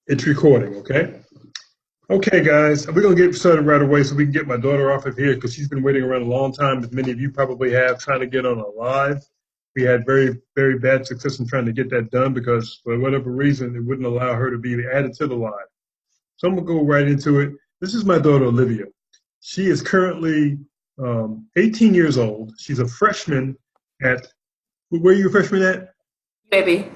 It's recording, okay? Okay, guys, we're going to get started right away so we can get my daughter off of here because she's been waiting around a long time, as many of you probably have, trying to get on a live. We had very, very bad success in trying to get that done because for whatever reason, it wouldn't allow her to be added to the live. So I'm going to go right into it. This is my daughter, Olivia. She is currently 18 years old. She's a freshman at, where are you a freshman at? Maybe.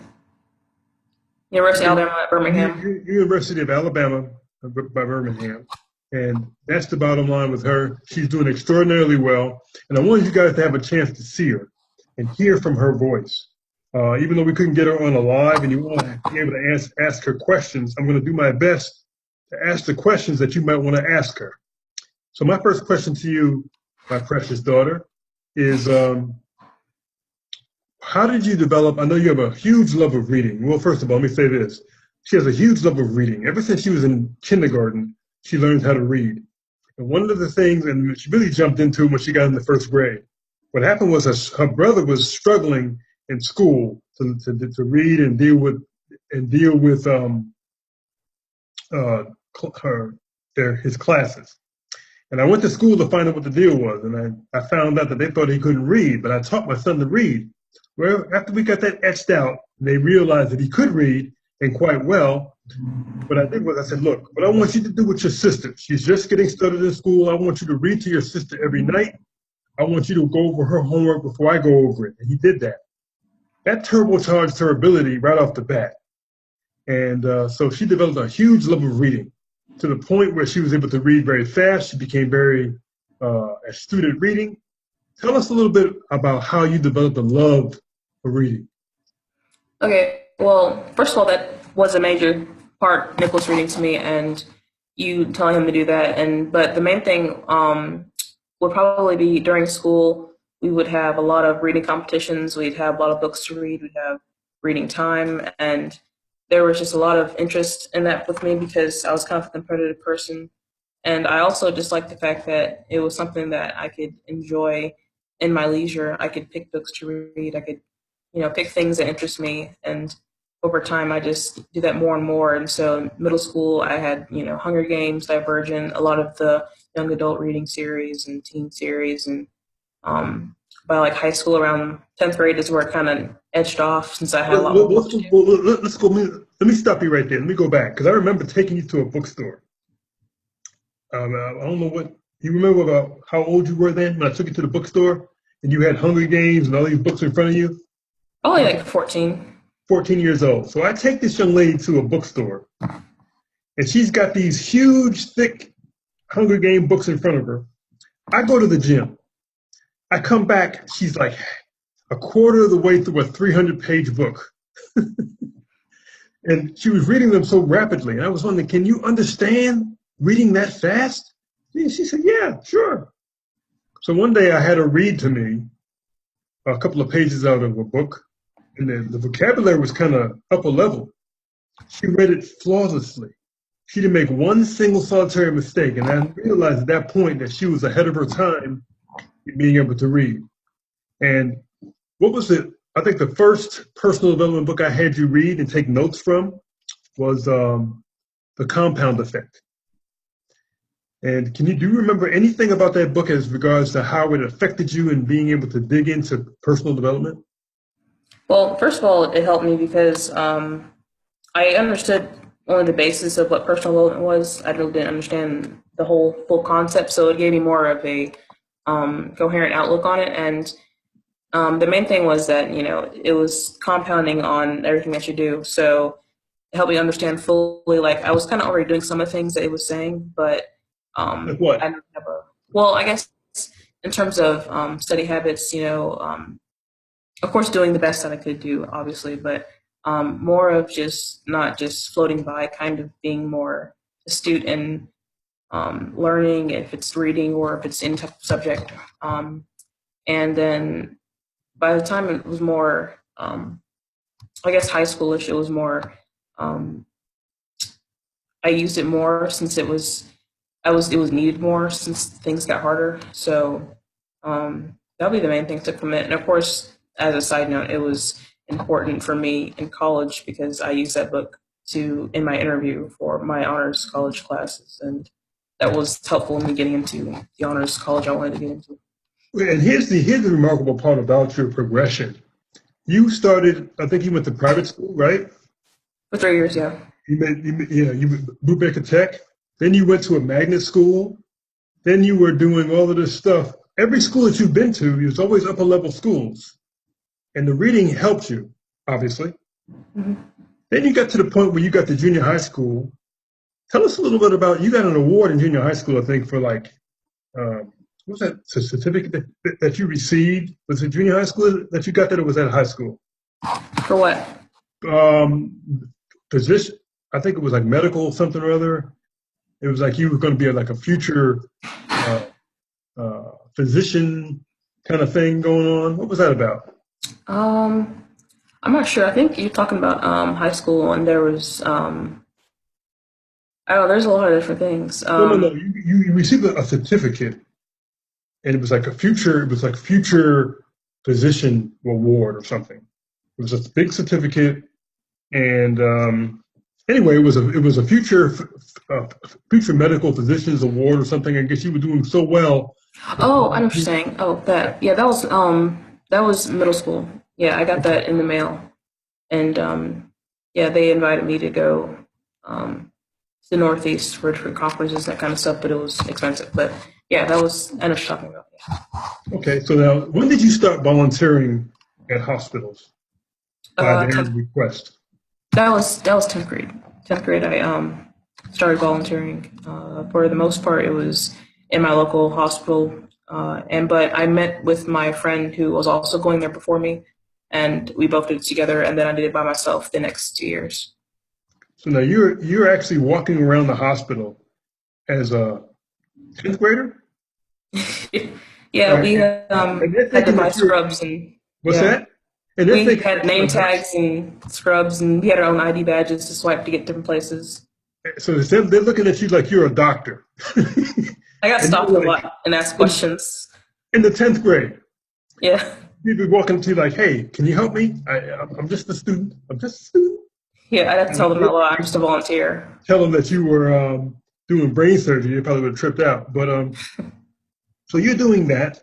University of Alabama at Birmingham. University of Alabama by Birmingham. And that's the bottom line with her. She's doing extraordinarily well. And I wanted you guys to have a chance to see her and hear from her voice. Even though we couldn't get her on a live and you want to be able to ask her questions, I'm going to do my best to ask the questions that you might want to ask her. So my first question to you, my precious daughter, is how did you develop? I know you have a huge love of reading. Well, first of all, let me say this. She has a huge love of reading. Ever since she was in kindergarten, she learned how to read. And one of the things, and she really jumped into when she got in the first grade, what happened was her brother was struggling in school to read and deal with his classes. And I went to school to find out what the deal was, and I found out that they thought he couldn't read, but I taught my son to read. Well, after we got that etched out, they realized that he could read and quite well. What I did was I said, look, what I want you to do with your sister, she's just getting started in school. I want you to read to your sister every night. I want you to go over her homework before I go over it. And he did that. That turbocharged her ability right off the bat. And so she developed a huge love of reading to the point where she was able to read very fast. She became very astute at reading. Tell us a little bit about how you developed a love for reading. Okay, well, first of all, that was a major part, Nicholas reading to me, and you telling him to do that. But the main thing would probably be during school, we would have a lot of reading competitions. We'd have a lot of books to read. We'd have reading time, and there was just a lot of interest in that with me because I was kind of a competitive person. And I also just liked the fact that it was something that I could enjoy in my leisure. I could pick books to read. I could, pick things that interest me. And over time, I just do that more and more. And so in middle school, I had, Hunger Games, Divergent, a lot of the young adult reading series and teen series. And by like high school, around 10th grade is where it kind of edged off since I had a lot more books to do. Let's go. Let me stop you right there. Let me go back because I remember taking you to a bookstore. I don't know what you remember about how old you were then when I took you to the bookstore and you had Hunger Games and all these books in front of you. Probably like 14. 14 years old. So I take this young lady to a bookstore and she's got these huge, thick Hunger Game books in front of her. I go to the gym. I come back, she's like a quarter of the way through a 300-page book. And she was reading them so rapidly. And I was wondering, can you understand reading that fast? And she said, yeah, sure. So one day I had her read to me a couple of pages out of a book. And then the vocabulary was kind of upper level. She read it flawlessly. She didn't make one single solitary mistake. And I realized at that point that she was ahead of her time in being able to read. And what was it? I think the first personal development book I had you read and take notes from was The Compound Effect. And do you remember anything about that book as regards to how it affected you in being able to dig into personal development? Well, first of all, it helped me because I understood only the basis of what personal development was. I really didn't understand the full concept, so it gave me more of a coherent outlook on it. And the main thing was that, it was compounding on everything that you do. So it helped me understand fully, like I was kind of already doing some of the things that it was saying, but Like what? I didn't have well, I guess in terms of study habits, of course, doing the best that I could do, obviously, but more of just not just floating by, kind of being more astute in learning, if it's reading or if it's in subject. And then by the time it was more, I guess, high schoolish, it was more, I used it more since it was needed more since things got harder. So that'll be the main thing I took from it. And of course, as a side note, it was important for me in college because I used that book to in my interview for my honors college classes, and that was helpful in me getting into the honors college I wanted to get into. And here's the remarkable part about your progression. You started, I think you went to private school, right? For 3 years, yeah. You Brubaker Tech. Then you went to a magnet school. Then you were doing all of this stuff. Every school that you've been to, it was always upper level schools. And the reading helped you, obviously. Mm-hmm. Then you got to the point where you got to junior high school. Tell us a little bit about, you got an award in junior high school, I think, for like, what was that certificate that you received? Was it junior high school that you got that, or was that high school? For what? Position, I think it was like medical something or other. It was like you were going to be like a future physician kind of thing going on. What was that about? I'm not sure. I think you're talking about high school, and there was I don't know. There's a lot of different things. No. You received a certificate, and it was like future physician award or something. It was a big certificate, and anyway, it was a future medical physicians award or something. I guess you were doing so well. Oh, I know what you're saying. Oh, that. Yeah, that was middle school. Yeah, I got that in the mail, and yeah, they invited me to go to the Northeast for different conferences, that kind of stuff. But it was expensive. But yeah, that was. I know what you're talking about. Yeah. Okay, so now, when did you start volunteering at hospitals by their request? That was 10th grade. 10th grade, I started volunteering. For the most part, it was in my local hospital, but I met with my friend who was also going there before me, and we both did it together. And then I did it by myself the next 2 years. So now you're actually walking around the hospital as a 10th grader. Yeah, we had to buy scrubs and what's yeah. that? And we had name tags and scrubs, and we had our own ID badges to swipe to get different places. So they're looking at you like you're a doctor. I got stopped a lot and asked questions. In the 10th grade? Yeah. People walking up to you like, hey, can you help me? I'm just a student. I'm just a student. Yeah, I'd have to tell them that, well, I'm just a volunteer. Tell them that you were doing brain surgery. You probably would have tripped out. But so you're doing that.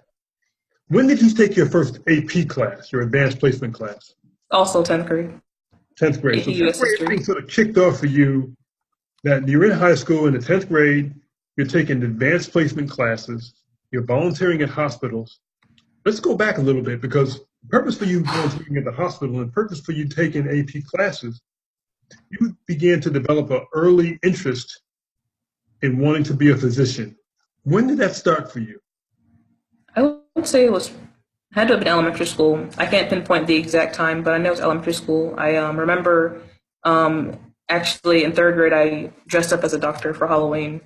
When did you take your first AP class, your advanced placement class? Also 10th grade. 10th grade. So 10th grade thing sort of kicked off for you that you're in high school in the 10th grade, you're taking advanced placement classes, you're volunteering at hospitals. Let's go back a little bit, because the purpose for you volunteering at the hospital and the purpose for you taking AP classes, you began to develop an early interest in wanting to be a physician. When did that start for you? I would say had to have been elementary school. I can't pinpoint the exact time, but I know it was elementary school. I remember actually in 3rd grade, I dressed up as a doctor for Halloween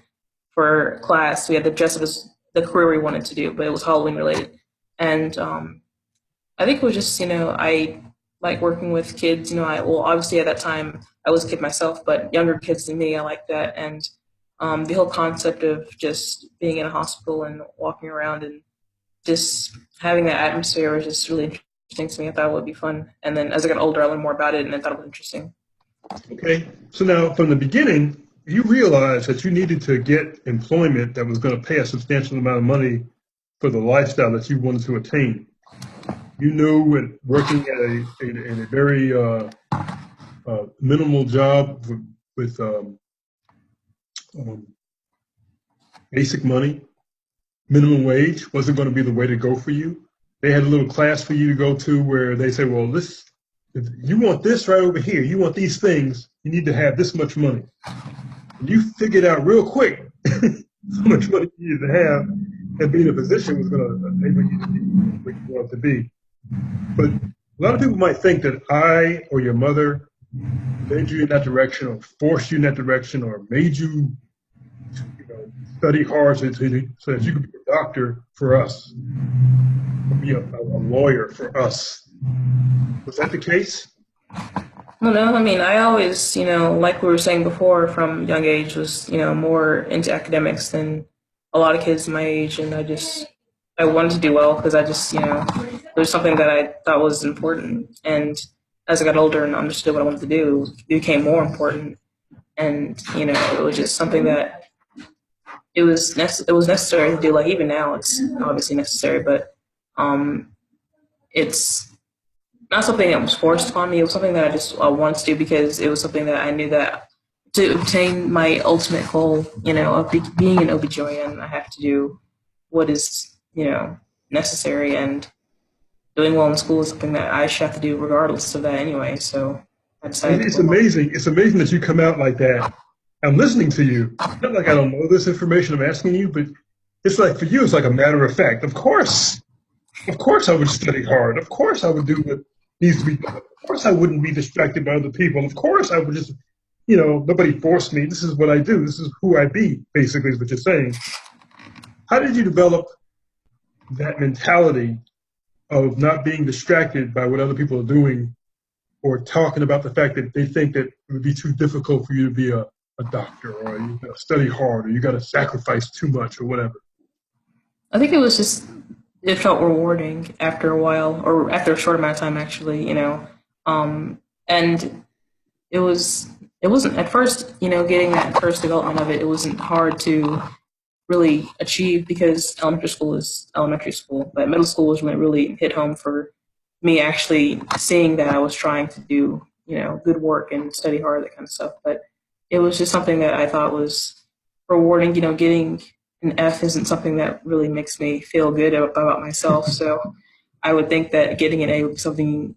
for class. We had to dress up as the career we wanted to do, but it was Halloween related. And I think it was just, I like working with kids. Obviously at that time I was a kid myself, but younger kids than me, I like that. And the whole concept of just being in a hospital and walking around and just having that atmosphere was just really interesting to me. I thought it would be fun. And then as I got older, I learned more about it, and I thought it was interesting. Okay. So now, from the beginning, you realized that you needed to get employment that was going to pay a substantial amount of money for the lifestyle that you wanted to attain. You knew working at a very minimal job with basic money, minimum wage wasn't going to be the way to go for you. They had a little class for you to go to where they say, well, if you want this right over here, you want these things, you need to have this much money. And you figured out real quick how much money you needed to have, and being a physician was going to enable you to be where you want to be. But a lot of people might think that I or your mother led you in that direction, or forced you in that direction, or made you study hard so that you could be a doctor for us, or be a lawyer for us. Was that the case? Well, no, I always, like we were saying before, from young age was, more into academics than a lot of kids my age. And I wanted to do well because I just, it was something that I thought was important. And as I got older and understood what I wanted to do, it became more important. And it was just something that it was necessary to do. Like even now, it's obviously necessary, but um, it's not something that was forced upon me. It was something that I wanted to do because it was something that I knew that to obtain my ultimate goal, of being an OBGYN, I have to do what is, necessary, and doing well in school is something that I should have to do regardless of that anyway. So I decided to It's go along. amazing. It's amazing that you come out like that. I'm listening to you. Not like I don't know this information I'm asking you, but it's like for you, it's like a matter of fact. Of course, I would study hard. Of course, I would do what needs to be done. Of course, I wouldn't be distracted by other people. Of course, I would just, nobody forced me. This is what I do. This is who I be, basically, is what you're saying. How did you develop that mentality of not being distracted by what other people are doing or talking about the fact that they think that it would be too difficult for you to be a doctor, or you got to study hard, or you got to sacrifice too much, or whatever? I think it felt rewarding after a while, or after a short amount of time, actually, and it wasn't at first, getting that first development of it. It wasn't hard to really achieve because elementary school is elementary school, but middle school was when it really hit home for me, actually seeing that I was trying to do, good work and study hard, that kind of stuff. But it was just something that I thought was rewarding. Getting an F isn't something that really makes me feel good about myself. So I would think that getting an A would be something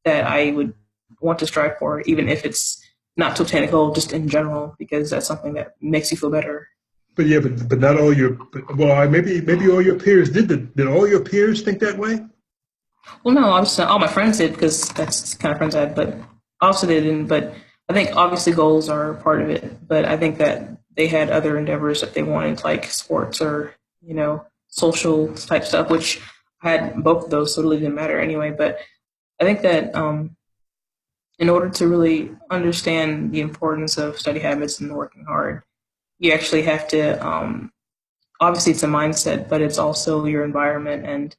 that I would want to strive for, even if it's not to obtain a goal, just in general, because that's something that makes you feel better. But yeah, but not all your well, maybe all your peers did all your peers think that way? Well, no, obviously all my friends did because that's the kind of friends I had, but obviously they didn't. But I think obviously goals are part of it. But I think that they had other endeavors that they wanted, like sports or social type stuff, which I had both of those, so it really didn't matter anyway. But I think that in order to really understand the importance of study habits and working hard, you actually have to obviously it's a mindset, but it's also your environment. And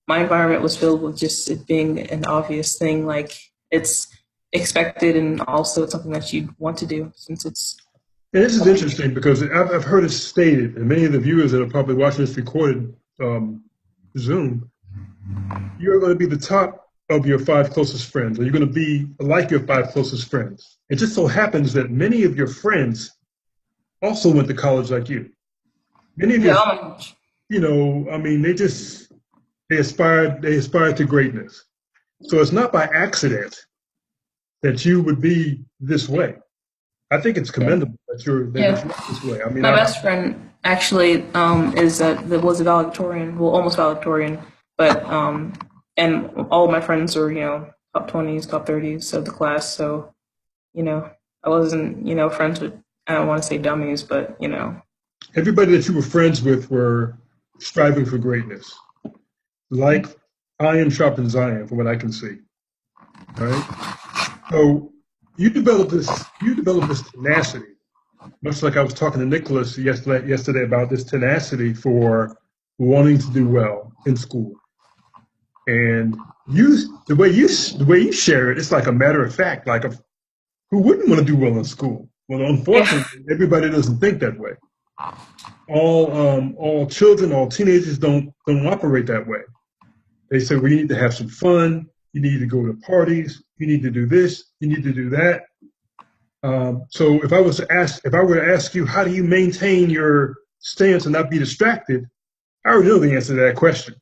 my environment was filled with just it being an obvious thing, like it's expected, and also it's something that you want to do since it's And this is interesting because I've heard it stated, and many of the viewers that are probably watching this recorded Zoom, you're going to be the top of your five closest friends, or you're going to be like your five closest friends. It just so happens that many of your friends also went to college like you. Many of your, yeah. I mean, they aspired to greatness. So it's not by accident that you would be this way. I think it's Yeah. commendable that you're Yeah. this way. I mean, My best friend actually was a valedictorian, well, almost valedictorian, but and all of my friends were top 20s, top 30s of the class. So I wasn't friends with, I don't want to say dummies, but everybody that you were friends with were striving for greatness, like iron sharpens iron, from what I can see. Right. So you develop this tenacity, much like I was talking to Nicholas yesterday about this tenacity for wanting to do well in school. And the way you share it, it's like a matter of fact, like who wouldn't want to do well in school? Well, yeah, unfortunately, everybody doesn't think that way. All children, all teenagers don't operate that way. They say, well, you need to have some fun. You need to go to parties. You need to do this. You need to do that. So if I were to ask you, how do you maintain your stance and not be distracted? I already know the answer to that question.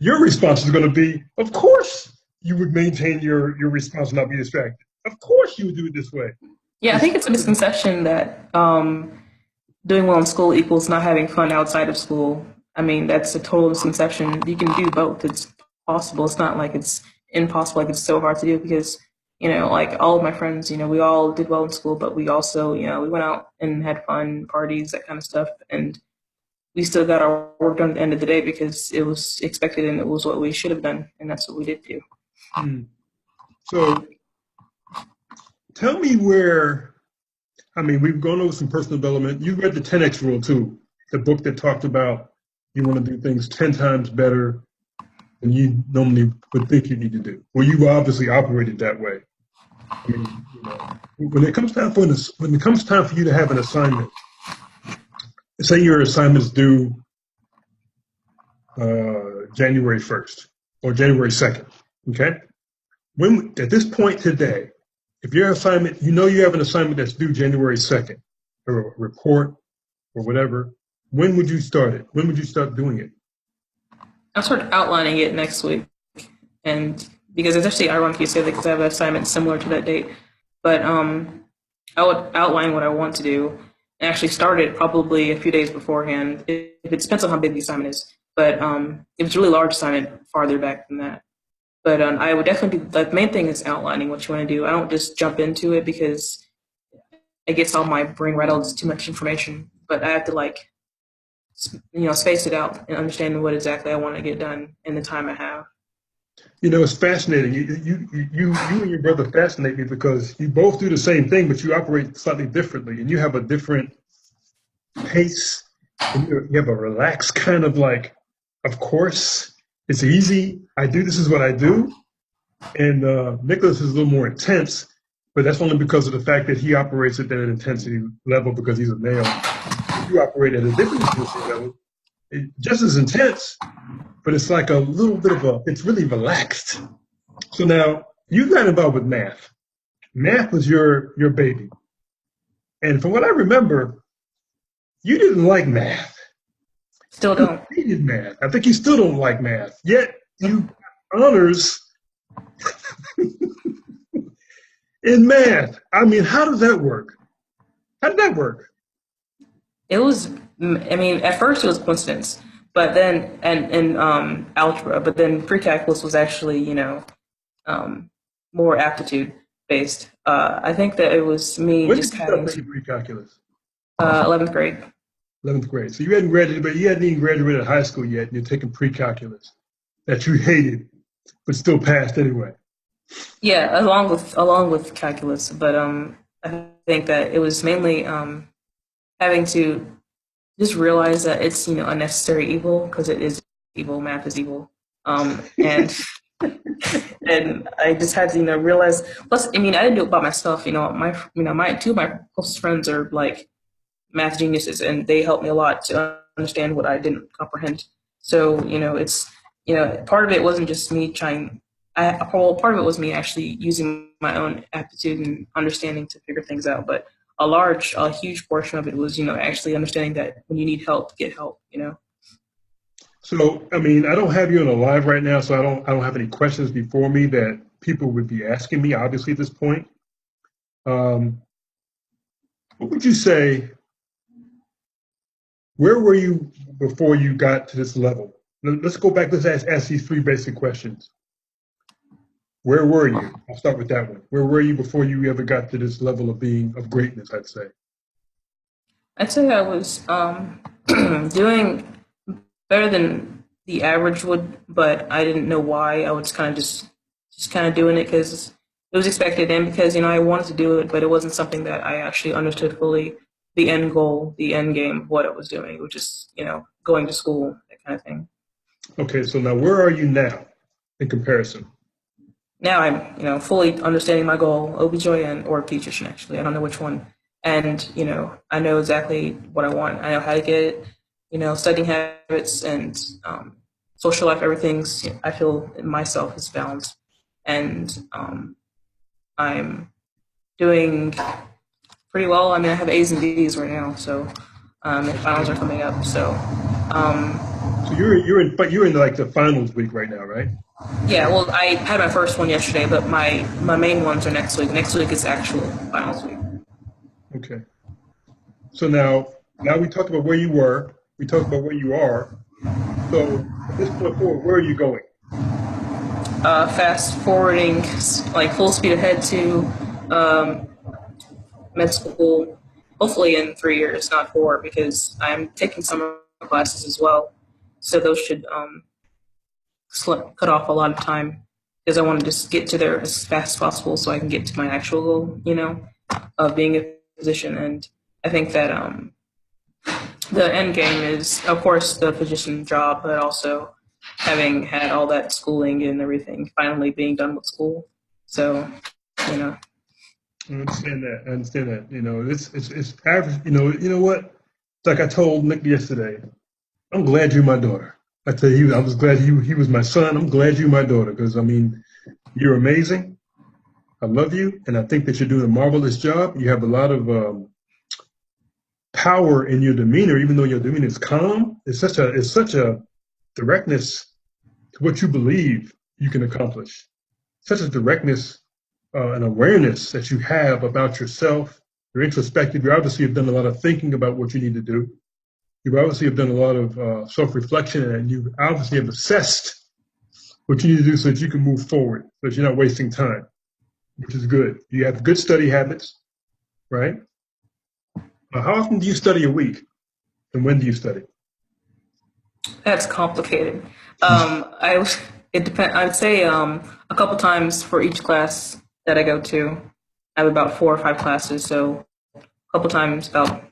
Your response is going to be, of course, you would maintain your response and not be distracted. Of course, you would do it this way. yeah. I It's think it's a misconception that doing well in school equals not having fun outside of school. I mean, that's a total misconception. You can do both. It's possible. It's not like it's impossible, like it's so hard to do because, like all of my friends, we all did well in school, but we also, we went out and had fun, parties, that kind of stuff. And we still got our work done at the end of the day because it was expected and it was what we should have done. And that's what we did do. hmm. So tell me where, I mean, we've gone over some personal development. You read the 10X rule too, the book that talked about you want to do things 10 times better. than you normally would think you need to do. Well, you obviously operated that way. I mean, when it comes time for you to have an assignment, say your assignment is due January 1st or January 2nd. Okay. When at this point today, if your assignment, you have an assignment that's due January 2nd, or a report or whatever, when would you start it? When would you start doing it? I'll start outlining it next week, and because it's actually ironic you say that because I have an assignment similar to that date, but I would outline what I want to do and actually start it probably a few days beforehand. It depends on how big the assignment is, but if it's a really large assignment, farther back than that. But I would definitely be, the main thing is outlining what you want to do. I don't just jump into it because it gets all my brain rattled. It's too much information, but I have to space it out and understand what exactly I want to get done in the time I have. It's fascinating. You and your brother fascinate me because you both do the same thing, but you operate slightly differently, and you have a different pace. And you have a relaxed kind of like, of course, it's easy. This is what I do. And Nicholas is a little more intense, but that's only because of the fact that he operates at that intensity level because he's a male. You operate at a different intensity level, just as intense, but it's like a little bit it's really relaxed. So now you got involved with math. Math was your baby. And from what I remember, you didn't like math. Still don't. You hated math. I think you still don't like math. Yet you got honors in math. I mean, how does that work? How did that work? It was, at first it was coincidence, but then, and algebra, but then pre-calculus was actually, more aptitude based. I think that it was me When just did you start having taking pre-calculus? 11th grade. 11th grade. So you hadn't graduated, but you hadn't even graduated high school yet, and you're taking pre-calculus that you hated, but still passed anyway. Yeah, along with calculus, but I think that it was mainly having to just realize that it's unnecessary evil because it is evil. Math is evil, and and I just had to realize. Plus, I didn't do it by myself. My two of my closest friends are like math geniuses, and they helped me a lot to understand what I didn't comprehend. So it's part of it wasn't just me trying. Part of it was me actually using my own aptitude and understanding to figure things out. But a huge portion of it was actually understanding that when you need help, get help. So, I don't have you on a live right now, so I don't have any questions before me that people would be asking me, obviously, at this point. What would you say, where were you before you got to this level? Let's go back, let's ask these three basic questions. Where were you? I'll start with that one. Where were you before you ever got to this level of greatness, I'd say? I'd say I was doing better than the average would, but I didn't know why. I was kind of just kind of doing it because it was expected and because I wanted to do it, but it wasn't something that I actually understood fully the end goal, the end game of what it was doing, which is going to school, that kind of thing. Okay, so now where are you now in comparison? Now I'm fully understanding my goal, OBGYN or pediatrician actually. I don't know which one. And I know exactly what I want. I know how to get it. Studying habits and social life, everything's I feel myself is balanced, and I'm doing pretty well. I have A's and B's right now, so and finals are coming up. So So you're in like the finals week right now, right? yeah. Well, I had my first one yesterday, but my main ones are next week. Next week is actual finals week. Okay. So now we talked about where you were. We talked about where you are. So at this point forward, where are you going? Fast forwarding, like full speed ahead to med school, hopefully in 3 years, not 4, because I'm taking summer classes as well. So those should cut off a lot of time because I want to just get to there as fast as possible so I can get to my actual goal, of being a physician. And I think that the end game is, of course, the physician job, but also having had all that schooling and everything, finally being done with school. So, you know. I understand that. I understand that. It's average. You know what? It's like I told Nick yesterday. I'm glad you're my daughter. I tell you, I was glad he was my son. I'm glad you're my daughter because I mean, you're amazing. I love you, and I think that you're doing a marvelous job. You have a lot of power in your demeanor, even though your demeanor is calm. It's such a directness to what you believe you can accomplish. Such a directness and awareness that you have about yourself. You're introspective. You obviously have done a lot of thinking about what you need to do. You obviously have done a lot of self-reflection, and you obviously have assessed what you need to do so that you can move forward, so that you're not wasting time, which is good. You have good study habits, right? How often do you study a week, and when do you study? That's complicated. I it depend. I'd say a couple times for each class that I go to. I have about 4 or 5 classes, so a couple times about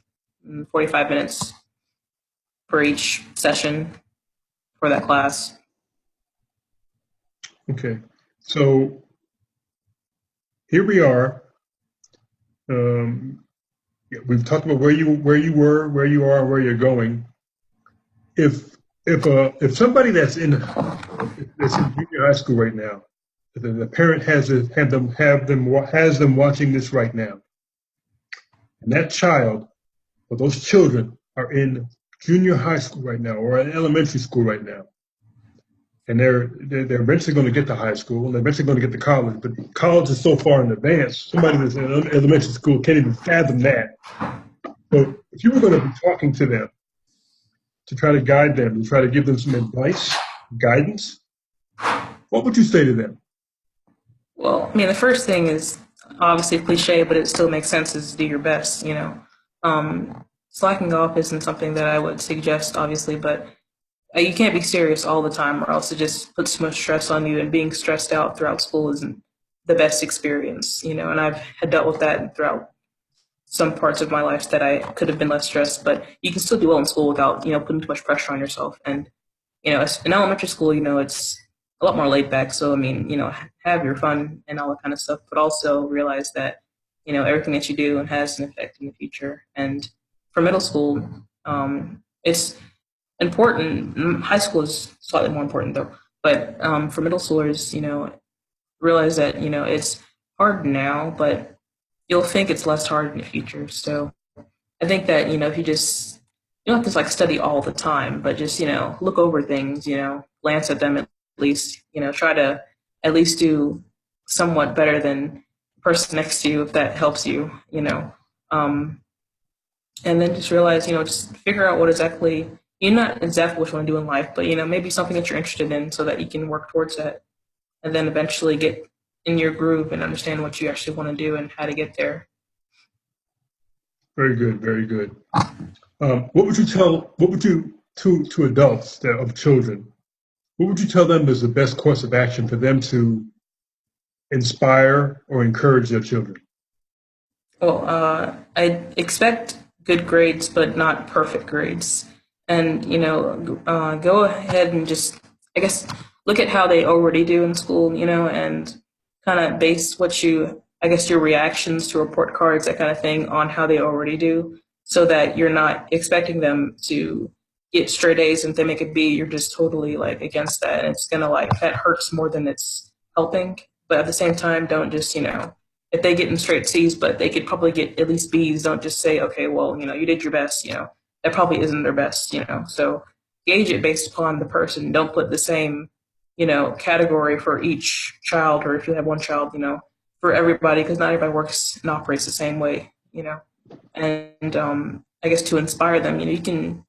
45 minutes for each session for that class. Okay, so here we are. Um, yeah, we've talked about where you were, where you are, where you're going. If somebody that's in junior high school right now, the parent has them watching this right now, and that child or those children are in junior high school right now or in elementary school right now, and they're eventually going to get to high school and they're eventually going to get to college, but college is so far in advance. Somebody that's in elementary school can't even fathom that. So if you were going to be talking to them to try to guide them, to try to give them some advice, guidance, what would you say to them? Well, I mean, the first thing is obviously cliche, but it still makes sense. Is do your best. Slacking off isn't something that I would suggest, obviously, but you can't be serious all the time, or else it just puts too much stress on you. And being stressed out throughout school isn't the best experience. And I've had dealt with that throughout some parts of my life that I could have been less stressed, but you can still do well in school without, putting too much pressure on yourself. And, in elementary school, it's a lot more laid back. So, I mean, have your fun and all that kind of stuff, but also realize that, everything that you do has an effect in the future. And for middle school, it's important. High school is slightly more important though, but for middle schoolers, realize that, it's hard now, but you'll think it's less hard in the future. So I think that, if you don't have to like study all the time, but just, look over things, glance at them at least, try to at least do somewhat better than the person next to you, if that helps you. Um, and then just realize, just figure out what exactly, not exactly what you want to do in life, but, maybe something that you're interested in so that you can work towards that and then eventually get in your groove and understand what you actually want to do and how to get there. Very good, very good. What would you, to adults of children, what would you tell them is the best course of action for them to inspire or encourage their children? Well, I expect good grades, but not perfect grades. And, go ahead and just, I guess, look at how they already do in school, and kind of base I guess, your reactions to report cards, that kind of thing, on how they already do, so that you're not expecting them to get straight A's, and if they make a B, you're just totally like against that. And it's gonna like, that hurts more than it's helping. But at the same time, don't just, if they get in straight C's, but they could probably get at least B's, don't just say, okay, well, you did your best, that probably isn't their best. So gauge it based upon the person. Don't put the same, category for each child, or if you have one child, for everybody, because not everybody works and operates the same way. And I guess to inspire them, you can,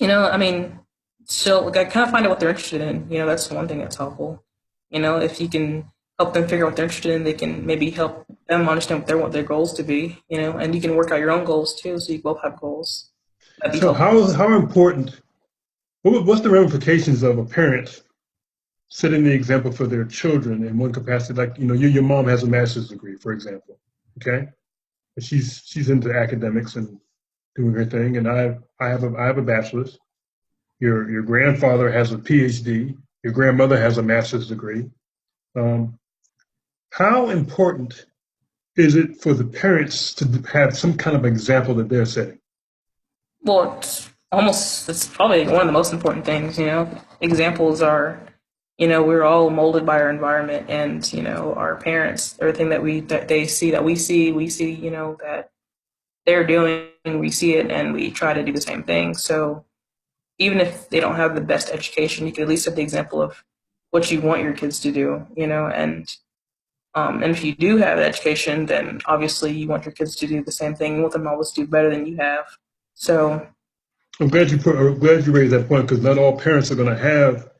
I mean, so like, I kind of find out what they're interested in. That's one thing that's helpful. If you can help them figure out what they're interested in, they can maybe help them understand what they want their goals to be. And you can work out your own goals too, so you both have goals. That'd be So helpful. how important, what's the ramifications of a parent setting the example for their children in one capacity? Like, your mom has a master's degree, for example, okay? And she's into academics and doing her thing, and I have a bachelor's. Your grandfather has a PhD. Your grandmother has a master's degree. How important is it for the parents to have some kind of example that they're setting? Well, it's probably one of the most important things, Examples are, we're all molded by our environment and, our parents, everything that they see, that we see, that they're doing, we see it and we try to do the same thing. So even if they don't have the best education, you can at least set the example of what you want your kids to do, and if you do have an education, then obviously you want your kids to do the same thing. You want them to always do better than you have. So I'm glad you raised that point because not all parents are going to have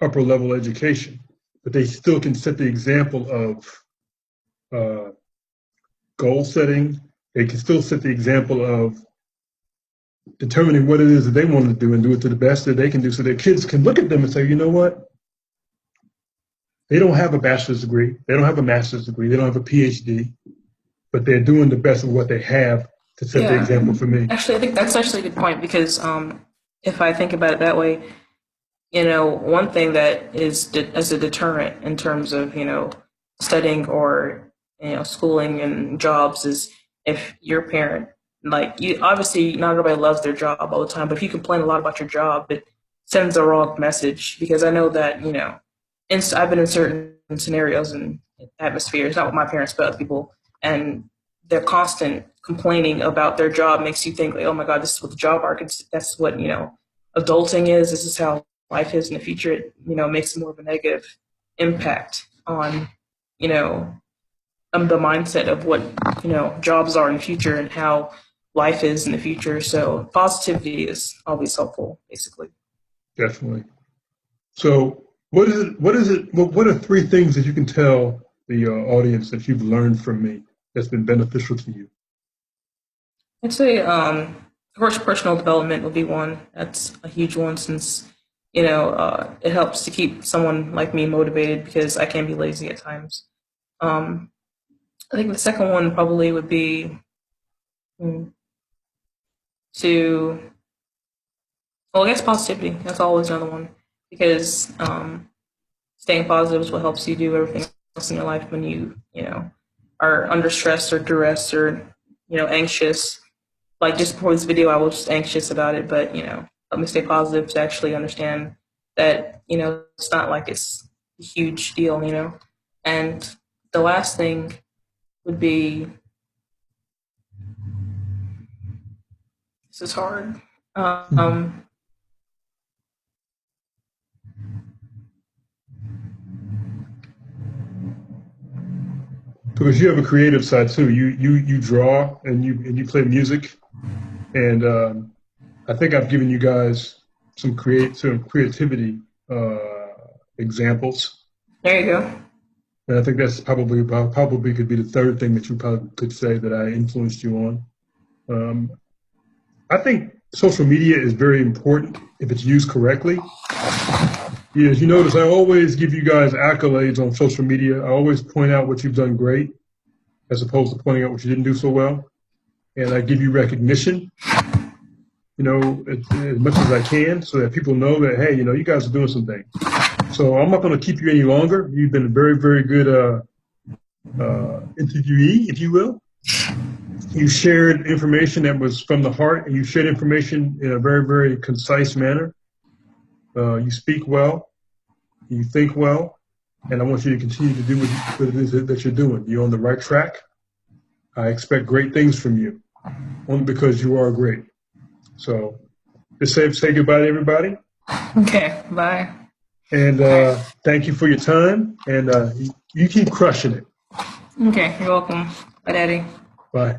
upper level education, but they still can set the example of goal setting. They can still set the example of determining what it is that they want to do and do it to the best that they can do, so their kids can look at them and say, you know what? They don't have a bachelor's degree, they don't have a master's degree, they don't have a PhD, but they're doing the best of what they have to set the example for me. Actually, I think that's actually a good point because if I think about it that way, one thing that is as a deterrent in terms of, studying or, schooling and jobs is if your parent, like you, obviously not everybody loves their job all the time, but if you complain a lot about your job, it sends the wrong message because I know that, I've been in certain scenarios and atmospheres, not with my parents, but other people, and their constant complaining about their job makes you think, like, oh my God, this is what the job market, that's what, adulting is. This is how life is in the future. It, makes more of a negative impact on, the mindset of what, jobs are in the future and how life is in the future. So positivity is always helpful, basically. Definitely. So what are three things that you can tell the audience that you've learned from me that's been beneficial to you? I'd say, of course, personal development would be one. That's a huge one since, it helps to keep someone like me motivated because I can be lazy at times. I think the second one probably would be to, well, I guess positivity. That's always another one because staying positive is what helps you do everything else in your life when you are under stress or duress or anxious. Like just before this video, I was just anxious about it, but help me stay positive to actually understand that it's not like it's a huge deal, And the last thing would be, this is hard. Because you have a creative side too. You draw and you play music, and I think I've given you guys some creativity examples. There you go. And I think that's probably could be the third thing that you probably could say that I influenced you on. I think social media is very important if it's used correctly. Yeah, as you notice, I always give you guys accolades on social media. I always point out what you've done great as opposed to pointing out what you didn't do so well. And I give you recognition, as much as I can so that people know that, hey, you guys are doing some things. So I'm not going to keep you any longer. You've been a very, very good interviewee, if you will. You shared information that was from the heart, and you shared information in a very, very concise manner. You speak well, you think well, and I want you to continue to do what it is that you're doing. You're on the right track. I expect great things from you, only because you are great. So just say goodbye to everybody. Okay, bye. And thank you for your time, and you keep crushing it. Okay, you're welcome. Bye, Daddy. Bye.